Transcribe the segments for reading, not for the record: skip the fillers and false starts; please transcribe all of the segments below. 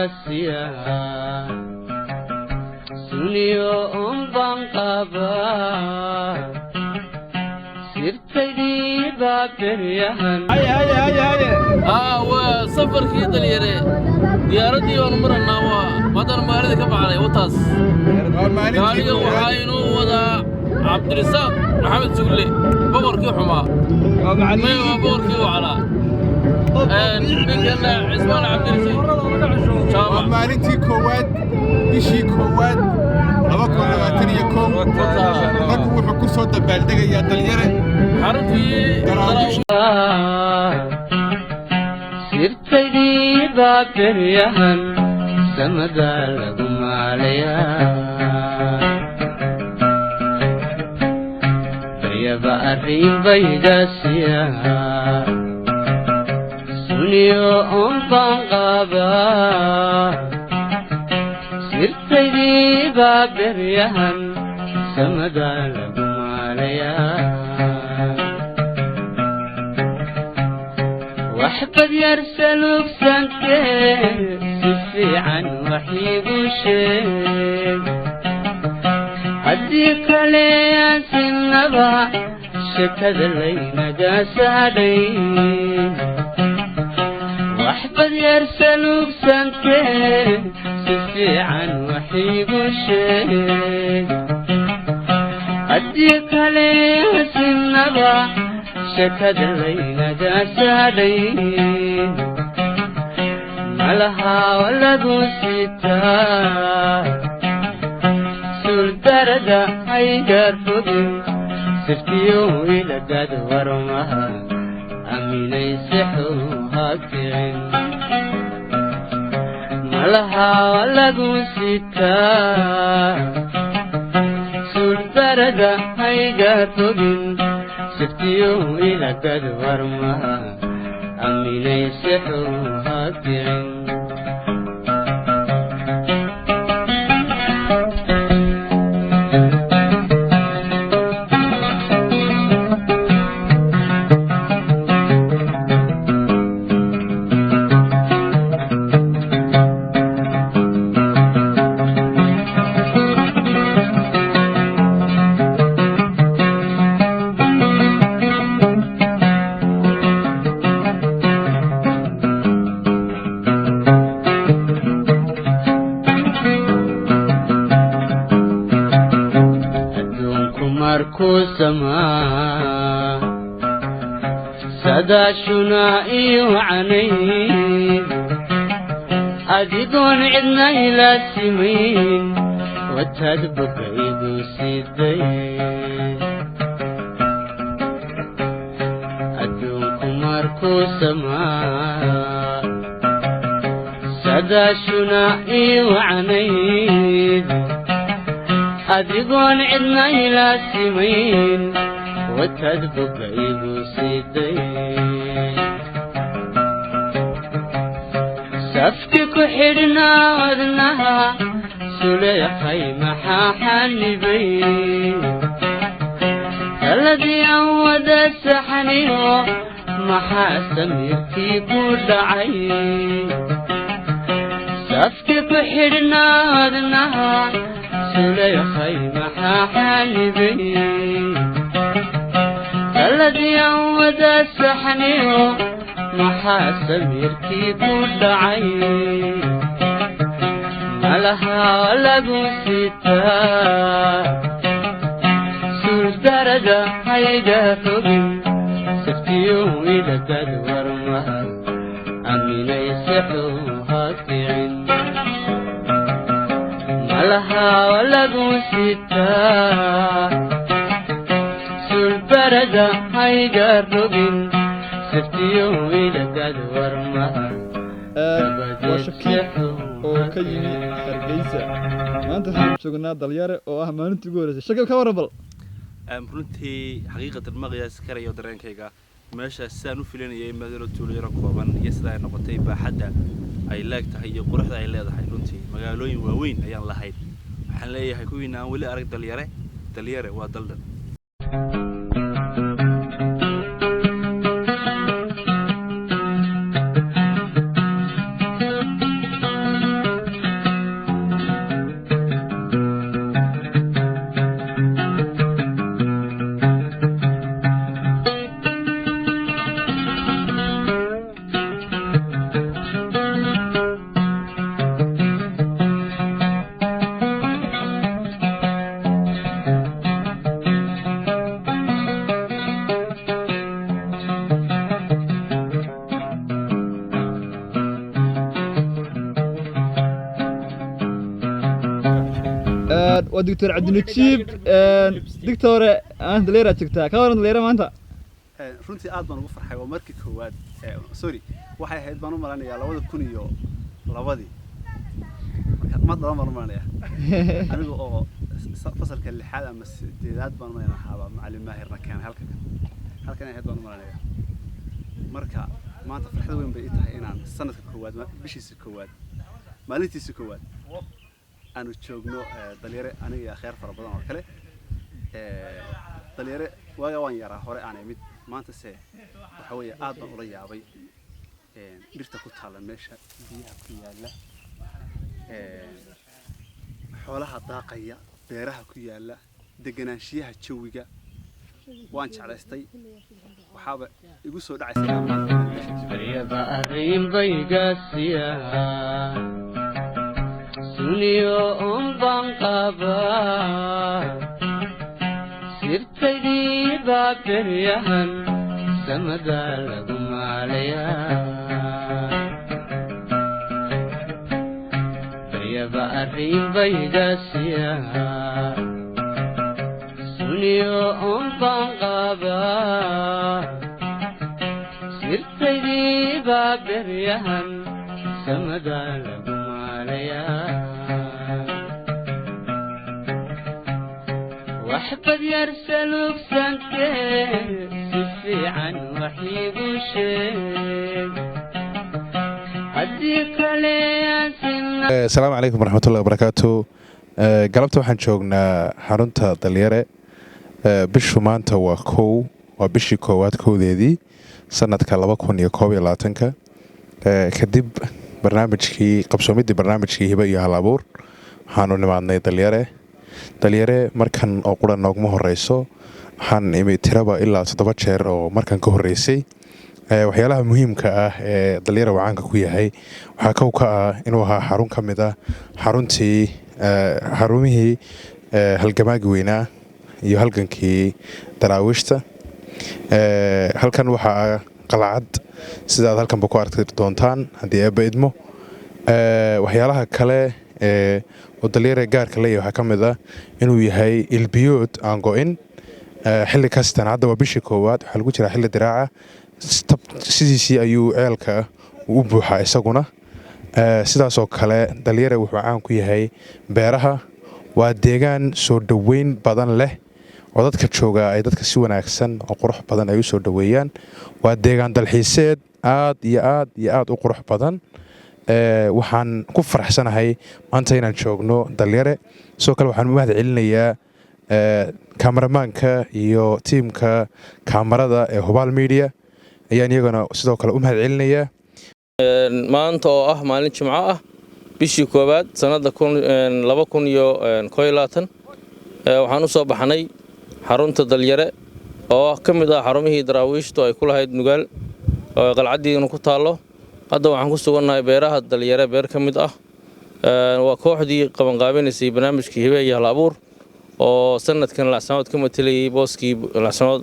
بيداسيا سنيو بانقابا سرتدي بابريهن هاي وسفر كده ليري ديارتي ونمرنا ومدن مالي كبعلي وطاس قال وحاينو ودا عبد الرزاق محمد سقلي بقركي حما ما بقركي وعلى نكنا عثمان عبد الرزاق مالنتي كواد بشي كواد لaba kun labaatan iyo kow markuu wuxuu ku soo dabaaldegaya dhalinyare xaruntii sirtaydi baaberyahan samada lagu maalaya bayaba arrin baydasiya suniyo banqaba sirtaydi baaberyahan samada lagu maalaya وحبد يرسلوك سنتين سفي عن وحيب وشيك هديك ليا سنبا شكد اللينا جاسالين وحبد يرسلوك سنتين سفي عن وحيب وشيك هديك ليا سنبا شكد الليلة جاسالين ملها ولدو ستا سول درجة هيجر فضل سفتيو إلى قد ورمها أمين يسحو هاكين ملها ولدو ستا سول درجة هيجر فضل سفتيو إلى قد ورمها أمين يسحو هاكين سدا شنائي وعنين أديدون عدنا إلى سمين وتدبق إيدو سيدين أدونكم ماركو سماء سدا شنائي وعنين أديدون عدنا إلى سمين وتدبق إيدو سيدين سفكك حرنا ودنها سليخي محاحنبي الذي عود السحني محاسميرتي كل عين سفكك حرنا ودنها سليخي محاحنبي الذي عود السحني محاسب يركب العين ملها ولقوا ستا سور درجة هيدا فوقي سفتيو إلى قد ورمها أمين يسحو هاكين ملها ولقوا ستا بردا هايجر روبين سفتيو إلى قد ورمها وشكيك وكيني هرقيسة ما أنت شغلنا دليارة أو ما أنت تقول شكل كوربل runtii xaqiiqatan maqyaas karayo dareenkayga meesha saan u filanayay magaalada tuulo kooban iyo sida ay noqotay baaxadda ay leegtahay iyo quruxda ay leedahay runtii magaalooyin waaweyn ayaan lahayd waxaan leeyahay kuwiina aan wali arag dalyare waa daldan ودكتور عبد النجيب دكتور أنت ليرة تكتا كورن ليرة ما أنت runtii aad baan ugu farxay waa markii koowaad sorry waxay ahayd baan u malanayaa 2002 ma dhala marmanaya anigu oo fasalka 6 ama 8 baan malanayaa macallin maahirna keen halkan ahayd baan u malanayaa marka maanta farxad weyn bay tahay inaan sanadka koowaad bishiisa koowaad maalintiisa koowaad aanu joogno dhalinyaro aniga khayr fara badan oo kale dhalinyaro waaga waan yaraa hore aan imid maanta se waxa weeye aad baan ula yaabay dhirta ku taala meesha biyaha ku yaala xoolaha daaqaya beeraha ku yaala deganaanshiyaha jawiga waan jeclaystay waxaaba igu soo Faryaba arrin baygaasiya suniyo baan qaba sirtaydi baaberyahan samada lagu maalaya faryaba arrin baygaasiya suniyo baan qaba sirtaydi baaberyahan samada lagu maalaya وحبد يرسلوك سنتين سفي عن وحيب وشيك هديك لي السلام عليكم ورحمة الله وبركاته قلبت waxaan joognaa xarunta dhalinyare bishu maanta waa bishii koowaad koodeedii sanadka 2021 kadib qabsoomidii barnaamijkii hiba iyo hal-abuur waxaanu nimaadnay dhalinyare markan oo qura noogma horeyso waxaan imi tiraba ilaa 7 jeer oo markan ka horeysay waxyaalaha muhiimka ah ee dhalinyare wacaanka ku yahay waxaa kow ka ah inuu ahaa xarun ka mid ah xarumihii halgamaagi weynaa iyo halgankii daraawiishta halkan waxaa qalcad sidaad halkanba ku arki doontaan haddii eebba idmo waxyaalaha kale oo dhalinyare gaarka leeyahay waxaa ka mid ah inuu yahay ilbiyood aan go'in xilli kastan hadda waa bishii koowaad waxaa lagu jiraa xilli diraaca sidiisii ayuu ceelka u buuxaa isaguna sidaasoo kale dhalinyare wuxuu caan ku yahay beeraha waa deegaan soo dhoweyn badan leh oo dadka jooga ay dadka si wanaagsan oo qurux badan ay u soo dhoweeyaan waa deegaan dalxiiseed aad iyo aad u qurux badan waxaan ku faraxsanahay maanta inaan joogno dhalinyare sidoo kale waxaan u mahad celinayaa kameramaanka iyo tiimka kaamarada ee Hubaal Media ayaan iyagana sidoo kale u mahad celinayaa maanta oo ah maalin jimco ah bishii koowaad sanada 2021 waxaan u soo baxnay xarunta dhalinyare oo ka mid ah xarumihii daraawiishtu ay ku lahayd nugaal oo qalcadiina ku taalo hadda waxaan ku sugannahay beeraha dhalinyare beer ka mid ah waa kooxdii qabanqaabinaysay barnaamijkii hibe iyo hal-abuur oo sanadkan lacsanood ka matalayay booskii lacsanood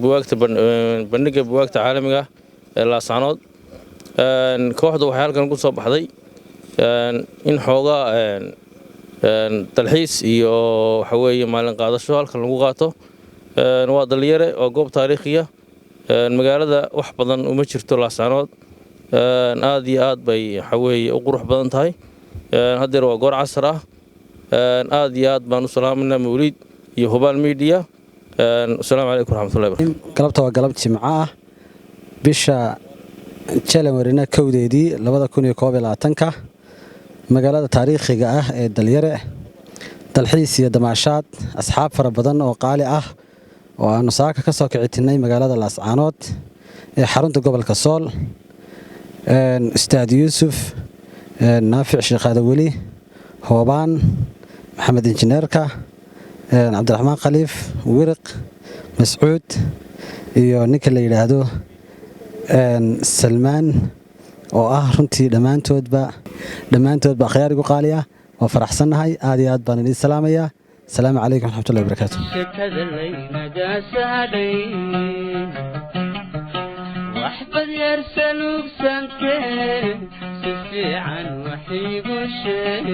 buwaagta bandhiga buwaagta caalamiga ee lacsanood kooxdu waxay halkan ku soo baxday in xoogaa dalxiis iyo waxa weeye maalin qaadasho halkan lagu qaato waa dhalinyare oo goob taariikhiya magaalada wax badan uma jirto lacsanood aad iyo aad bay waxa weeye u qurux badan tahay haddeer waa goor casar ah aad iyo aad baan u salaaminaa mawliid iyo Hubaal Media assalaamu calaykum waraxmatullahi wabarakaatuh galabta waa galab jimco ah bisha January-na kowdeedii 2021 magaalada taariikhiga ah ee dhalinyare dalxiis iyo damaashaad asxaab fara badan oo qaali ah oo aanu saaka ka soo kicitinay magaalada Laascaanood ee xarunta gobolka Sool استاذ يوسف نافع شيخ هذا ولي هوبان محمد انجنيركا عبد الرحمن خليف ورق مسعود iyo ninka la yiraahdo Salman oo ah runtii dhamaantoodba khiyaar igu qaaliya oo faraxsanahay aad iyo aad baan idin salaamayaa assalaamu calaykum waraxmatullaahi wabarakaatuh وحبد يرسلوك سنتين سفي عن وحيب وشيك